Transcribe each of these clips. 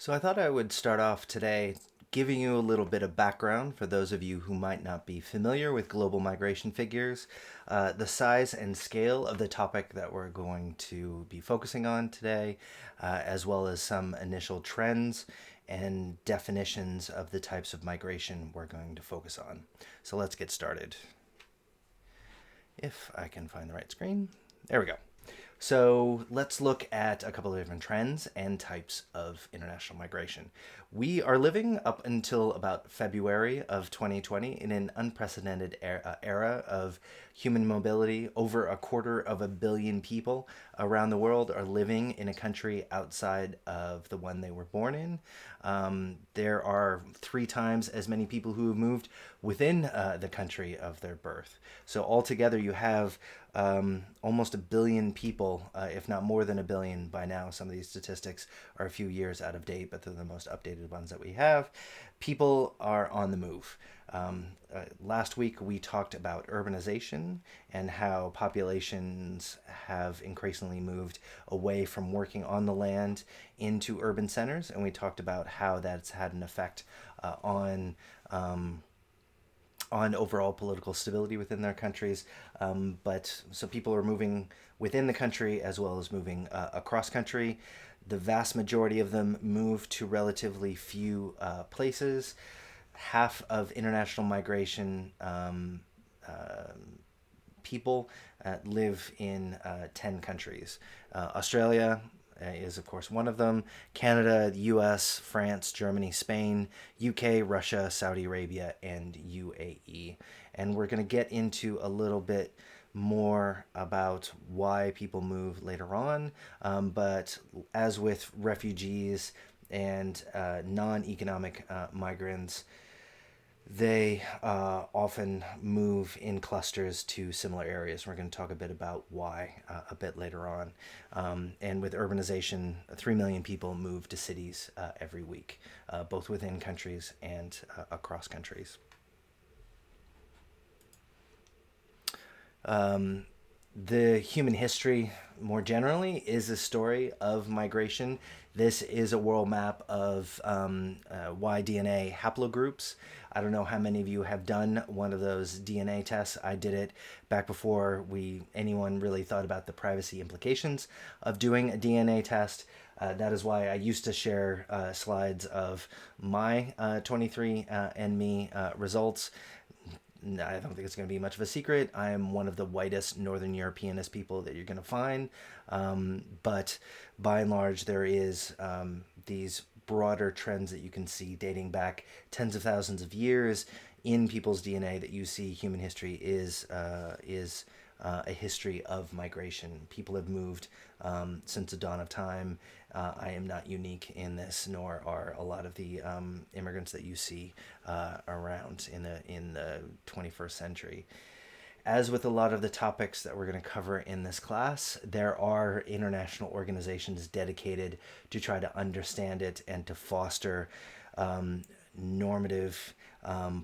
So I thought I would start off today giving you a little bit of background for those of you who might not be familiar with global migration figures, the size and scale of the topic that we're going to be focusing on today, as well as some initial trends and definitions of the types of migration we're going to focus on. So let's get started. If I can find the right screen. There we go. So let's look at a couple of different trends and types of international migration. We are living up until about February of 2020 in an unprecedented era of human mobility. Over a quarter of a billion people around the world are living in a country outside of the one they were born in. There are three times as many people who have moved within the country of their birth. So altogether, you have almost a billion people, if not more than a billion by now. Some of these statistics are a few years out of date, but they're the most updated ones that we have. People are on the move. Last week we talked about urbanization and how populations have increasingly moved away from working on the land into urban centers, and we talked about how that's had an effect on overall political stability within their countries. But so people are moving within the country as well as moving across country. The vast majority of them move to relatively few places. Half of international migration people live in 10 countries. Australia is, of course, one of them. Canada, US, France, Germany, Spain, UK, Russia, Saudi Arabia, and UAE. And we're going to get into a little bit more about why people move later on. But as with refugees and non-economic migrants, they often move in clusters to similar areas. We're going to talk a bit about why a bit later on. And with urbanization, 3 million people move to cities every week, both within countries and across countries. The human history, more generally, is a story of migration. This is a world map of Y-DNA haplogroups. I don't know how many of you have done one of those DNA tests. I did it back before anyone really thought about the privacy implications of doing a DNA test. That is why I used to share slides of my 23andMe results. I don't think it's going to be much of a secret. I am one of the whitest Northern Europeanist people that you're going to find. But by and large, there is these broader trends that you can see dating back tens of thousands of years in people's DNA that you see human history is a history of migration. People have moved since the dawn of time. I am not unique in this, nor are a lot of the immigrants that you see around in the 21st century. As with a lot of the topics that we're going to cover in this class, there are international organizations dedicated to try to understand it and to foster normative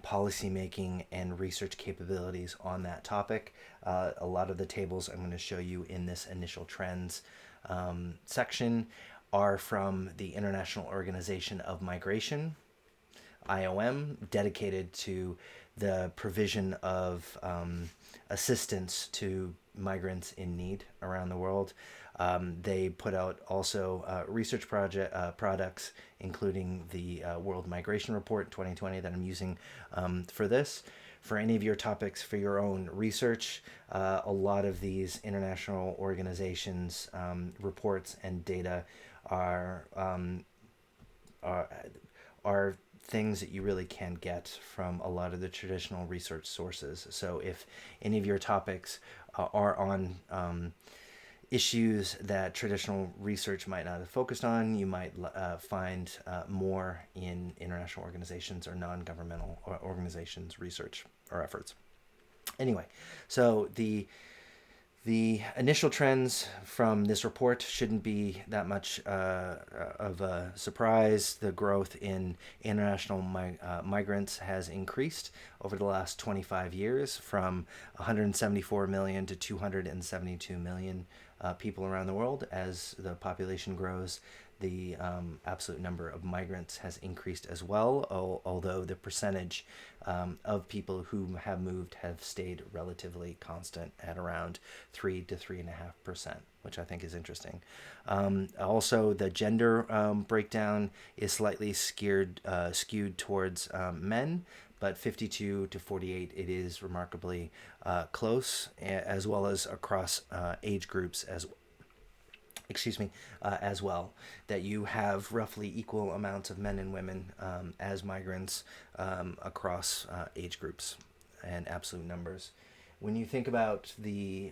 policy making and research capabilities on that topic. A lot of the tables I'm going to show you in this initial trends section are from the International Organization of Migration, IOM, dedicated to the provision of assistance to migrants in need around the world. They put out also research products, including the World Migration Report 2020 that I'm using for this. For any of your topics for your own research, a lot of these international organizations' reports and data are things that you really can get from a lot of the traditional research sources. So if any of your topics are on issues that traditional research might not have focused on, you might find more in international organizations or non-governmental organizations' research or efforts. Anyway, so the initial trends from this report shouldn't be that much of a surprise. The growth in international migrants has increased over the last 25 years from 174 million to 272 million people around the world. As the population grows, the absolute number of migrants has increased as well, although the percentage of people who have moved have stayed relatively constant at around 3 to 3.5%, which I think is interesting. Also, the gender breakdown is slightly skewed towards men, but 52 to 48, it is remarkably close, as well as across age groups as well, that you have roughly equal amounts of men and women as migrants across age groups and absolute numbers. When you think about the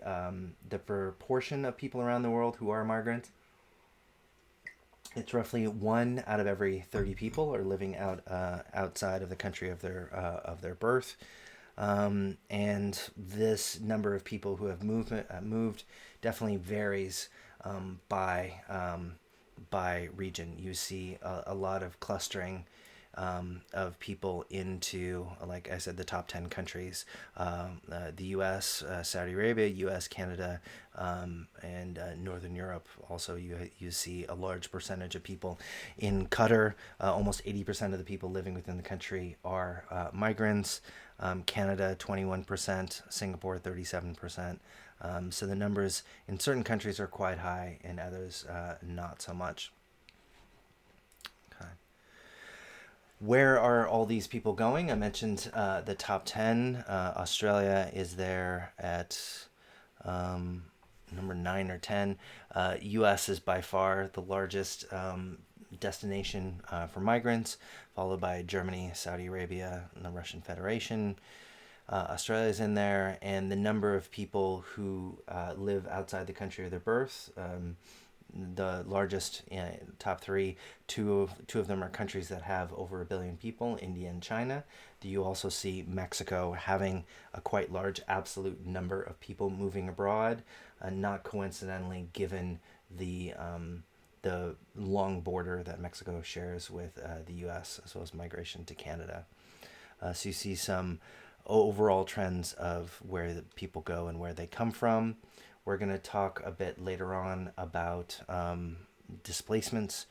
proportion of people around the world who are migrants, it's roughly 1 out of every 30 people are living outside of the country of their birth. And this number of people who have moved definitely varies by region. You see a lot of clustering of people into, like I said, the top 10 countries: the U.S., Saudi Arabia, U.S., Canada, and Northern Europe. Also, you see a large percentage of people in Qatar. Almost 80% of the people living within the country are migrants. Canada, 21%, Singapore, 37%. So the numbers in certain countries are quite high, and others not so much. Okay. Where are all these people going? I mentioned the top 10. Australia is there at number 9 or 10. U.S. is by far the largest destination for migrants, followed by Germany, Saudi Arabia, and the Russian Federation. Australia's in there, and the number of people who live outside the country of their birth, the largest top three, two of them are countries that have over 1 billion people: India and China. You also see Mexico having a quite large absolute number of people moving abroad, not coincidentally, given the long border that Mexico shares with the U.S., as well as migration to Canada. So you see some overall trends of where the people go and where they come from. We're going to talk a bit later on about displacements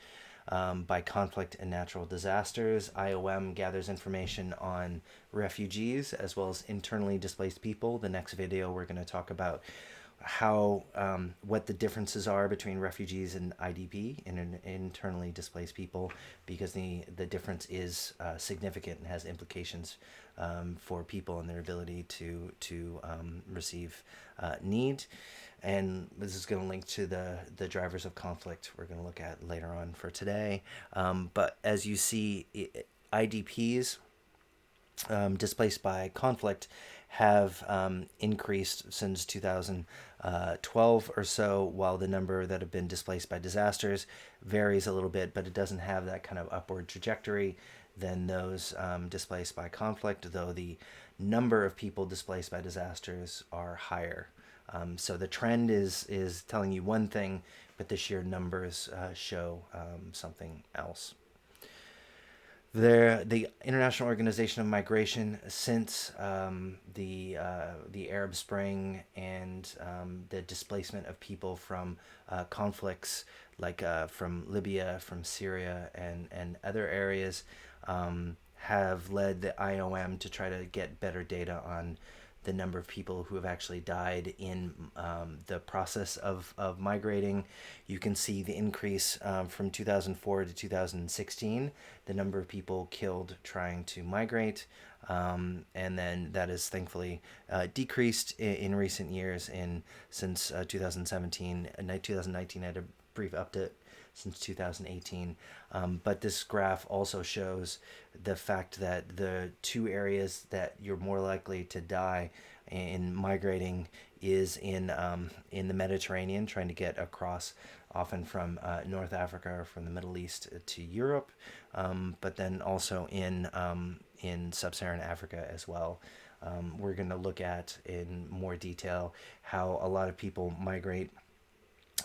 by conflict and natural disasters. IOM gathers information on refugees as well as internally displaced people. The next video, we're going to talk about how what the differences are between refugees and IDP, and internally displaced people, because the difference is significant and has implications for people and their ability to receive need. And this is going to link to the drivers of conflict we're going to look at later on for today. But as you see, IDPs, displaced by conflict, have increased since 2012 or so, while the number that have been displaced by disasters varies a little bit, but it doesn't have that kind of upward trajectory than those displaced by conflict, though the number of people displaced by disasters are higher. So the trend is telling you one thing, but the sheer numbers show something else. The International Organization of Migration, since the Arab Spring and the displacement of people from conflicts like from Libya, from Syria, and other areas, have led the IOM to try to get better data on the number of people who have actually died in the process of migrating. You can see the increase from 2004 to 2016, the number of people killed trying to migrate, and then that has thankfully decreased in recent years. Since 2017, 2019 had a brief update since 2018. But this graph also shows the fact that the two areas that you're more likely to die in migrating is in the Mediterranean, trying to get across, often from North Africa or from the Middle East to Europe, but then also in sub-Saharan Africa as well. We're going to look at in more detail how a lot of people migrate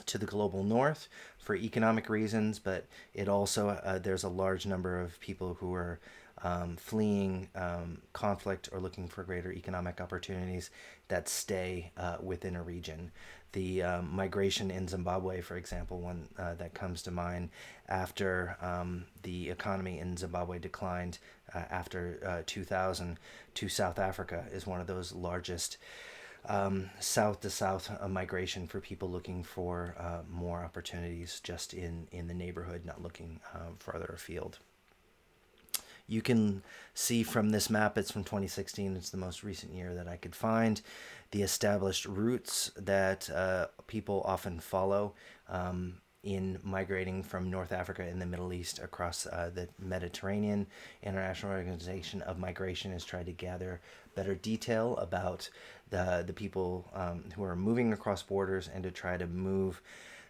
to the global north for economic reasons, but it also there's a large number of people who are fleeing conflict or looking for greater economic opportunities that stay within a region. The migration in Zimbabwe, for example, one that comes to mind after the economy in Zimbabwe declined after 2000 to South Africa, is one of those largest south to south migration for people looking for more opportunities just in the neighborhood, not looking farther afield. You can see from this map, it's from 2016, it's the most recent year that I could find, the established routes that people often follow in migrating from North Africa and the Middle East across the Mediterranean. International Organization of Migration has tried to gather better detail about the people who are moving across borders and to try to move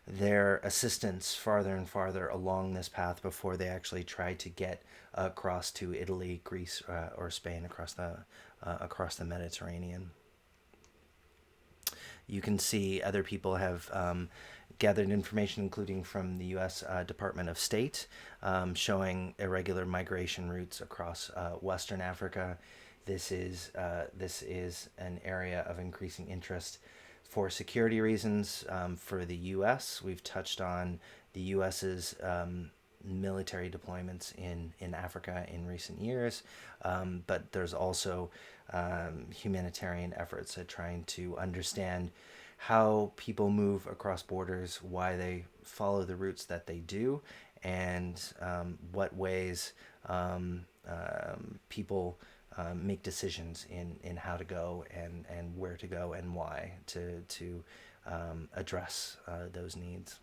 their assistance farther and farther along this path before they actually try to get across to Italy, Greece, or Spain across the Mediterranean. You can see other people have gathered information, including from the U.S. Department of State, showing irregular migration routes across Western Africa. This is an area of increasing interest for security reasons for the U.S. We've touched on the U.S.'s military deployments in Africa in recent years, but there's also humanitarian efforts at trying to understand how people move across borders, why they follow the routes that they do, and what ways people make decisions in how to go and where to go and why to address those needs.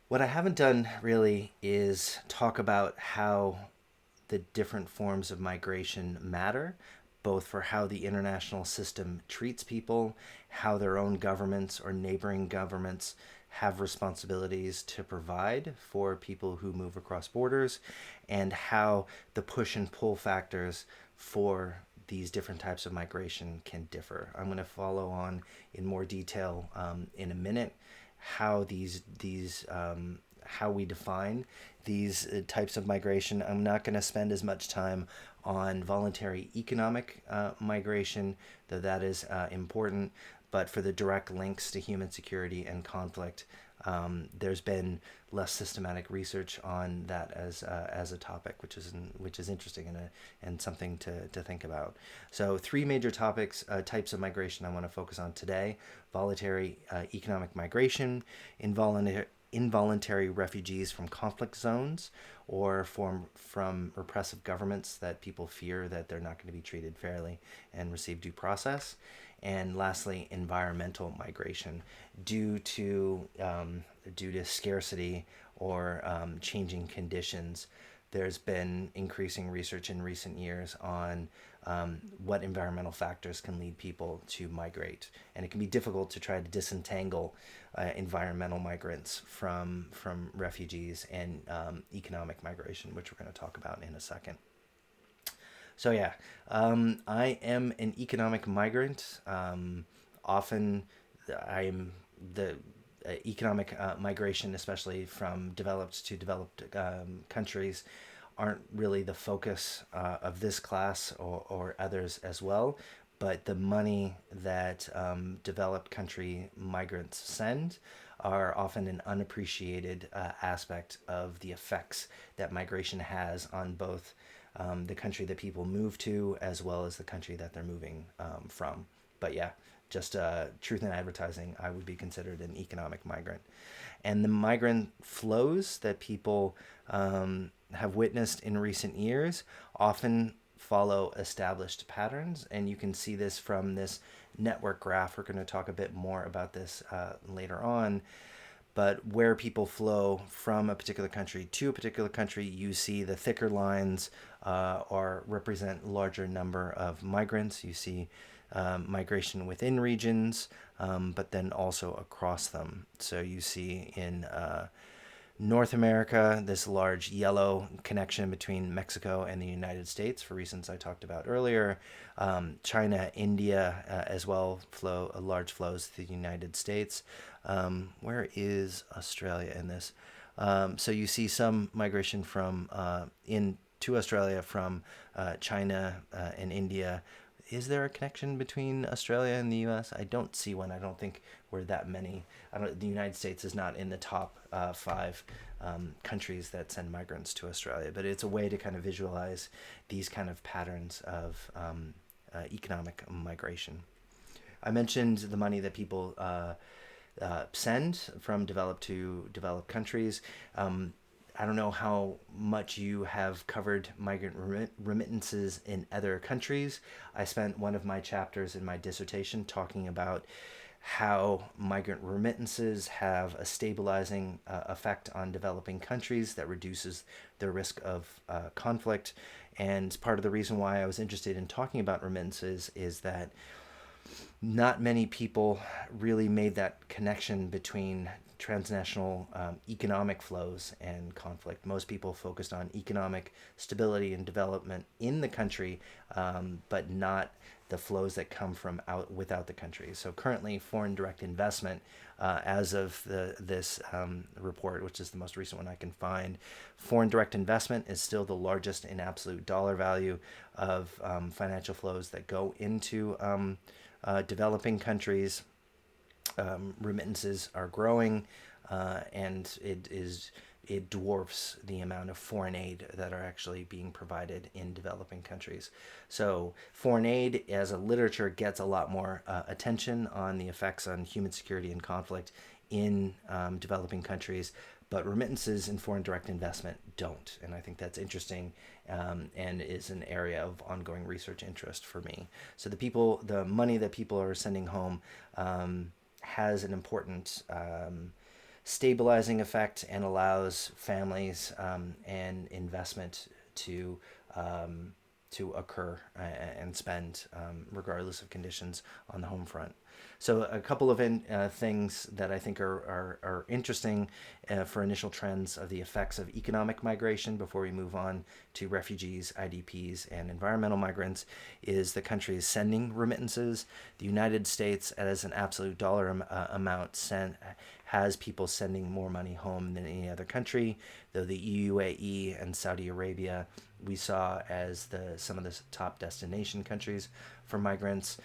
What I haven't done really is talk about how the different forms of migration matter, both for how the international system treats people, how their own governments or neighboring governments have responsibilities to provide for people who move across borders, and how the push and pull factors for these different types of migration can differ. I'm going to follow on in more detail in a minute how how we define these types of migration. I'm not going to spend as much time on voluntary economic migration, though that is important. But for the direct links to human security and conflict, there's been less systematic research on that as a topic, which is interesting and something to think about. So three major types of migration I want to focus on today: voluntary economic migration, involuntary refugees from conflict zones or from repressive governments that people fear that they're not going to be treated fairly and receive due process. And lastly, environmental migration due to scarcity or changing conditions. There's been increasing research in recent years on what environmental factors can lead people to migrate, and it can be difficult to try to disentangle environmental migrants from refugees and economic migration, which we're going to talk about in a second. So yeah, I am an economic migrant. Often, I am the economic migration, especially from developed to developed countries, aren't really the focus of this class or others as well. But the money that developed country migrants send are often an unappreciated aspect of the effects that migration has on both the country that people move to as well as the country that they're moving from. But yeah, just truth in advertising, I would be considered an economic migrant. And the migrant flows that people have witnessed in recent years often follow established patterns. And you can see this from this network graph. We're going to talk a bit more about this later on. But where people flow from a particular country to a particular country, you see the thicker lines are represent larger number of migrants. You see migration within regions, but then also across them. So you see in North America, this large yellow connection between Mexico and the United States for reasons I talked about earlier. China, India as well flow large flows to the United States. Where is Australia in this? So you see some migration from in to Australia from China and India. Is there a connection between Australia and the U.S.? I don't see one. I don't think we're that many. I don't. The United States is not in the top five countries that send migrants to Australia, but it's a way to kind of visualize these kind of patterns of economic migration. I mentioned the money that people send from developed to developed countries. I don't know how much you have covered migrant remittances in other countries. I spent one of my chapters in my dissertation talking about how migrant remittances have a stabilizing effect on developing countries that reduces their risk of conflict. And part of the reason why I was interested in talking about remittances is that not many people really made that connection between transnational economic flows and conflict. Most people focused on economic stability and development in the country, but not the flows that come from out without the country. So currently, foreign direct investment, as of this report, which is the most recent one I can find, foreign direct investment is still the largest in absolute dollar value of financial flows that go into developing countries. Remittances are growing, and it dwarfs the amount of foreign aid that are actually being provided in developing countries. So foreign aid as a literature gets a lot more attention on the effects on human security and conflict in developing countries, but remittances and foreign direct investment don't. And I think that's interesting, and is an area of ongoing research interest for me. So the money that people are sending home has an important stabilizing effect and allows families and investment to occur and spend regardless of conditions on the home front. So a couple of things that I think are interesting for initial trends of the effects of economic migration before we move on to refugees, IDPs, and environmental migrants is the countries sending remittances. The United States, as an absolute dollar amount, has people sending more money home than any other country, though the UAE and Saudi Arabia we saw as some of the top destination countries for migrants,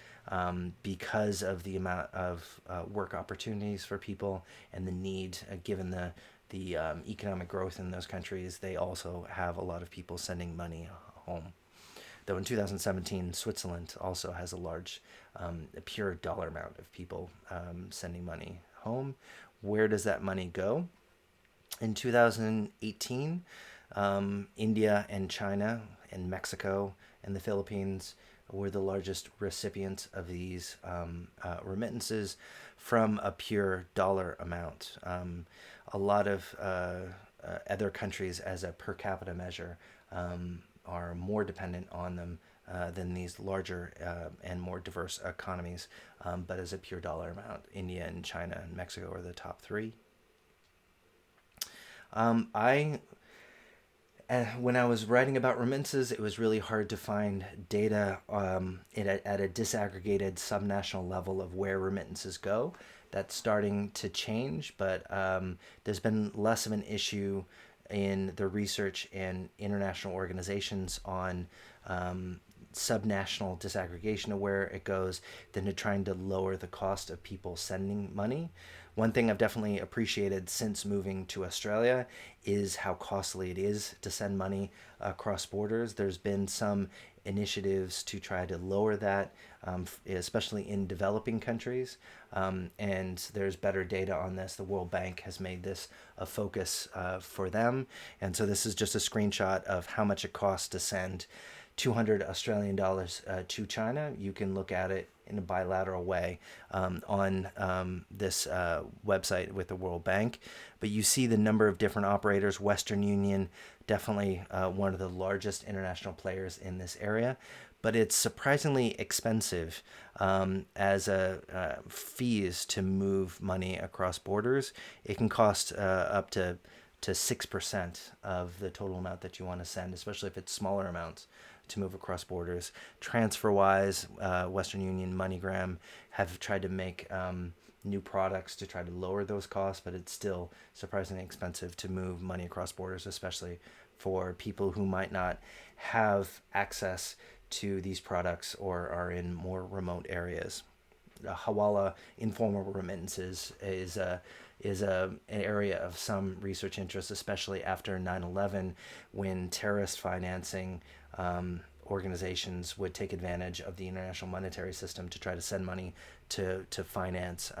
because of the amount of work opportunities for people and the need, given the economic growth in those countries. They also have a lot of people sending money home. Though in 2017, Switzerland also has a large, a pure dollar amount of people sending money home. Where does that money go? In 2018, India and China and Mexico and the Philippines were the largest recipients of these remittances from a pure dollar amount. A lot of other countries, as a per capita measure, are more dependent on them than these larger and more diverse economies. But as a pure dollar amount, India and China and Mexico are the top three. I When I was writing about remittances, it was really hard to find data at a disaggregated subnational level of where remittances go. That's starting to change, but there's been less of an issue in the research and international organizations on subnational disaggregation of where it goes than to trying to lower the cost of people sending money. One thing I've definitely appreciated since moving to Australia is how costly it is to send money across borders. There's been some initiatives to try to lower that, especially in developing countries. And there's better data on this. The World Bank has made this a focus for them. And so this is just a screenshot of how much it costs to send 200 Australian dollars to China. You can look at it in a bilateral way on this website with the World Bank. But you see the number of different operators. Western Union, definitely one of the largest international players in this area. But it's surprisingly expensive as fees to move money across borders. It can cost up to 6% of the total amount that you want to send, especially if it's smaller amounts to move across borders. TransferWise, Western Union, MoneyGram have tried to make new products to try to lower those costs, but it's still surprisingly expensive to move money across borders, especially for people who might not have access to these products or are in more remote areas. Hawala, informal remittances, is an area of some research interest, especially after 9/11, when terrorist financing organizations would take advantage of the international monetary system to try to send money to finance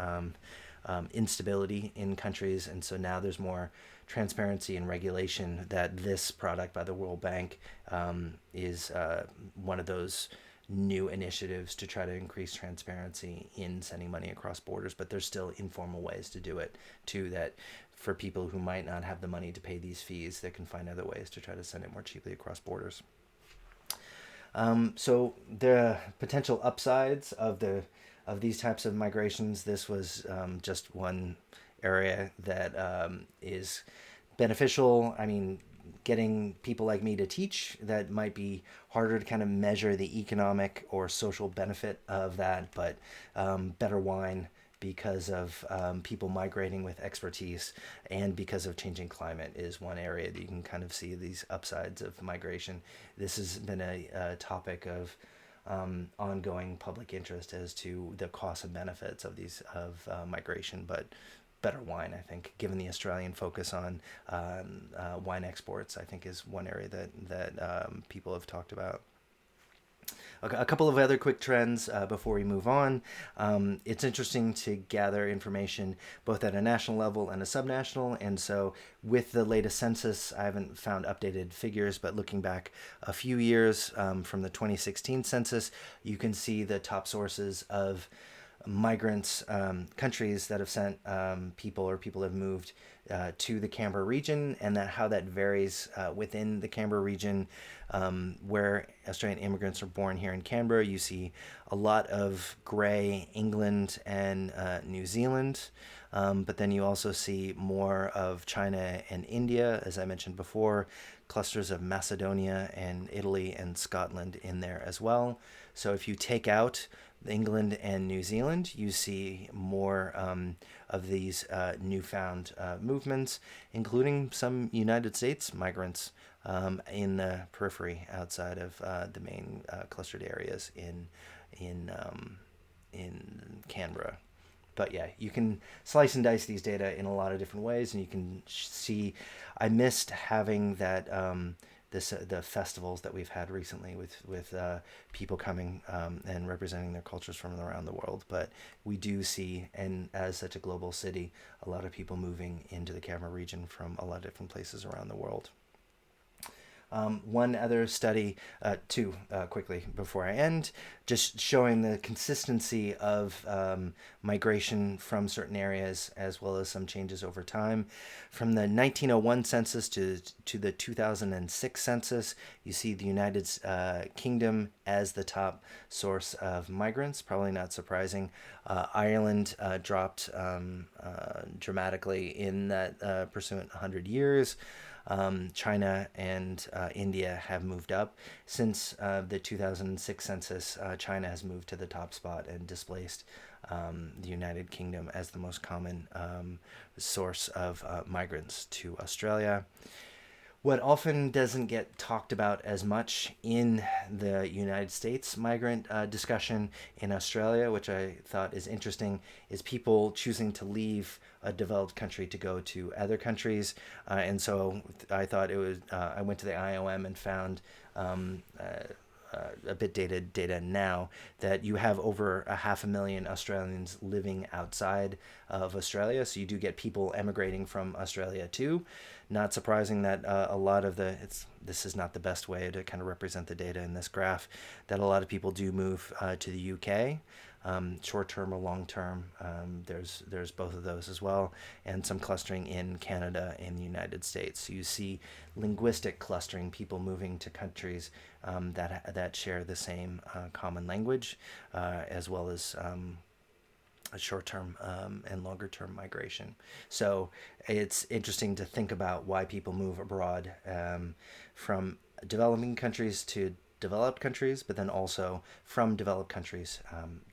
instability in countries. And so now there's more transparency and regulation that this product by the World Bank is one of those new initiatives to try to increase transparency in sending money across borders. But there's still informal ways to do it too, that for people who might not have the money to pay these fees, they can find other ways to try to send it more cheaply across borders. So the potential upsides of these types of migrations. This was just one area that is beneficial. I mean, getting people like me to teach, that might be harder to kind of measure the economic or social benefit of that, but better wine because of people migrating with expertise and because of changing climate is one area that you can kind of see these upsides of migration. This has been a topic of ongoing public interest as to the costs and benefits of these of migration, but better wine, I think, given the Australian focus on wine exports, I think is one area that people have talked about. A couple of other quick trends before we move on. It's interesting to gather information both at a national level and a subnational. And so, with the latest census, I haven't found updated figures, but looking back a few years from the 2016 census, you can see the top sources of migrants, countries that have sent people or people have moved to the Canberra region, and that how that varies within the Canberra region, where Australian immigrants are born here in Canberra. You see a lot of grey England and New Zealand, but then you also see more of China and India, as I mentioned before, clusters of Macedonia and Italy and Scotland in there as well. So if you take out England and New Zealand, you see more of these newfound movements, including some United States migrants in the periphery outside of the main clustered areas in Canberra. But yeah, you can slice and dice these data in a lot of different ways, and you can see. I missed having that the festivals that we've had recently with people coming and representing their cultures from around the world. But we do see, and as such a global city, a lot of people moving into the Canberra region from a lot of different places around the world. One other study, two quickly before I end, just showing the consistency of migration from certain areas as well as some changes over time. From the 1901 census to the 2006 census, you see the United Kingdom as the top source of migrants, probably not surprising. Ireland dropped dramatically in that pursuant 100 years. China and India have moved up. Since the 2006 census, China has moved to the top spot and displaced the United Kingdom as the most common source of migrants to Australia. What often doesn't get talked about as much in the United States migrant discussion in Australia, which I thought is interesting, is people choosing to leave a developed country to go to other countries. And so I thought it was, I went to the IOM and found a bit dated data now that you have over 500,000 Australians living outside of Australia. So you do get people emigrating from Australia too. Not surprising that a lot of this is not the best way to kind of represent the data in this graph, that a lot of people do move to the UK, short term or long term. There's both of those as well, and some clustering in Canada and the United States. So you see linguistic clustering, people moving to countries that share the same common language, as well as a short-term and longer-term migration. So it's interesting to think about why people move abroad from developing countries to developed countries, but then also from developed countries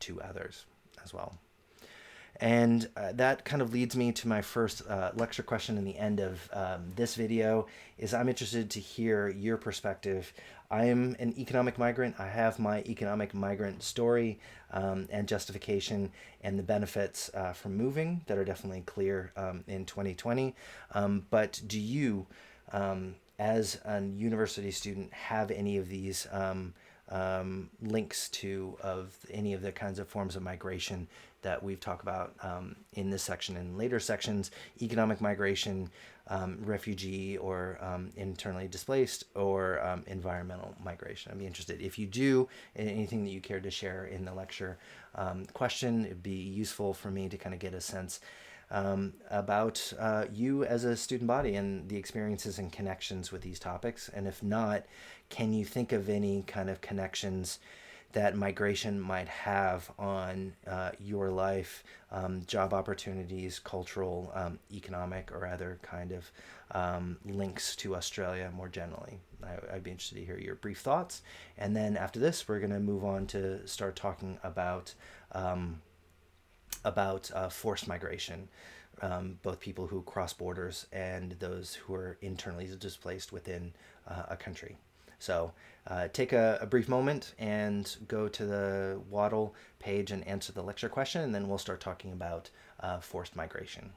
to others as well. And that kind of leads me to my first lecture question in the end of this video is I'm interested to hear your perspective. I am an economic migrant. I have my economic migrant story and justification and the benefits from moving that are definitely clear in 2020. But do you, as a university student, have any of these links to of any of the kinds of forms of migration that we've talked about in this section and later sections: economic migration, refugee or internally displaced, or environmental migration? I'd be interested if you do, in anything that you care to share in the lecture question. It'd be useful for me to kind of get a sense about you as a student body and the experiences and connections with these topics. And if not, can you think of any kind of connections that migration might have on your life, job opportunities, cultural, economic, or other kind of links to Australia more generally? I'd be interested to hear your brief thoughts. And then after this, we're going to move on to start talking about forced migration, both people who cross borders and those who are internally displaced within a country. So take a brief moment and go to the Waddle page and answer the lecture question, and then we'll start talking about forced migration.